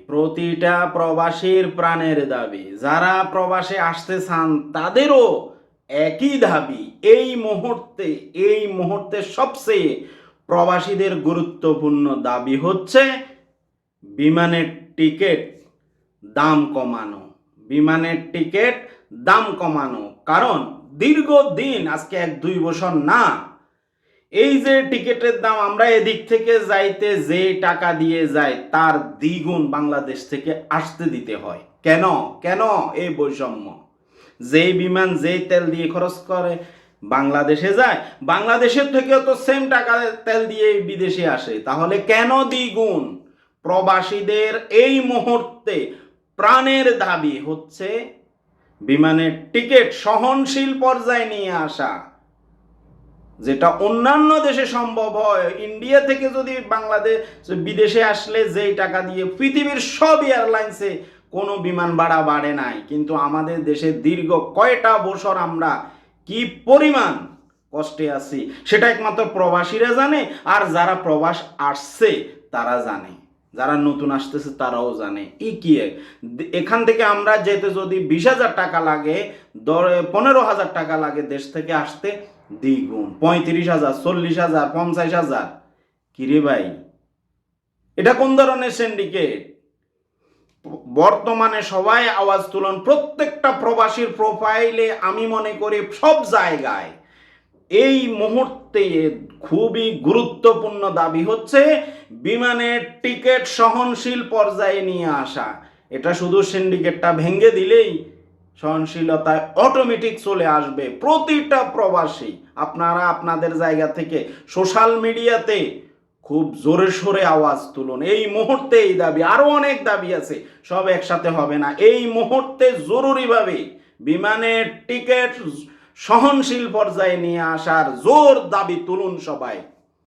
প্রতিটা প্রবাসীর প্রাণের দাবি। যারা প্রবাসে আসতে চান তাদেরও একই দাবি। এই মুহূর্তে সবচেয়ে প্রবাসীদের গুরুত্বপূর্ণ দাবি হচ্ছে বিমানের টিকিট দাম কমানো। বিমানের টিকিট দাম কমানো, কারণ দীর্ঘদিন, আজকে 1-2 বছর না, এই যে টিকিটের দাম আমরা এদিক থেকে যাইতে যে টাকা দিয়ে যাই তার দ্বিগুণ বাংলাদেশ থেকে আসতে দিতে হয়। কেন কেন এই বৈষম্য? যেই বিমান যেই তেল দিয়ে খরচ করে বাংলাদেশে যায়, বাংলাদেশের থেকেও তো সেম টাকা তেল দিয়ে বিদেশে আসে, তাহলে কেন দ্বিগুণ? প্রবাসীদের এই মুহূর্তে প্রাণের দাবি হচ্ছে বিমানের টিকিট সহনশীল পর্যায়ে নিয়ে আসা, যেটা অন্যান্য দেশে সম্ভব হয়। ইন্ডিয়া থেকে যদি বাংলাদেশ বিদেশে আসলে যেই টাকা দিয়ে পৃথিবীর সব এয়ারলাইন্সে কোনো বিমান ভাড়া বাড়ে নাই, কিন্তু আমাদের দেশে দীর্ঘ কয়টা বছর আমরা কি পরিমাণ কষ্টে আছি সেটা একমাত্র প্রবাসীরা জানে, আর যারা প্রবাস আসছে তারা জানে, যারা নতুন আসতেছে তারাও জানে। কি এখান থেকে আমরা যেতে যদি 20,000 টাকা লাগে, 15,000 টাকা লাগে দেশ থেকে আসতে, দ্বিগুণ 35,000, 40,000, 50,000। কিরে ভাই, এটা কোন ধরনের সিন্ডিকেট? বর্তমানে সবাই আওয়াজ তুলন। প্রত্যেকটা প্রবাসীর প্রোফাইলে আমি মনে করি সব জায়গায় এই মুহূর্তে খুবই গুরুত্বপূর্ণ দাবি হচ্ছে বিমানের টিকিট সহনশীল পর্যায়ে নিয়ে আসা। এটা শুধু সিন্ডিকেটটা ভেঙে দিলেই সহনশীলতায় অটোমেটিক চলে আসবে। প্রতিটা প্রবাসী আপনারা আপনাদের জায়গা থেকে সোশ্যাল মিডিয়াতে খুব জোরে সোরে আওয়াজ তুলুন। এই মুহূর্তে এই দাবি, আরো অনেক দাবি আছে, সব একসাথে হবে না। এই মুহূর্তে জরুরিভাবে বিমানের টিকিট সহনশীল পর্যায়ে নিয়ে আসার জোর দাবি তুলুন সবাই।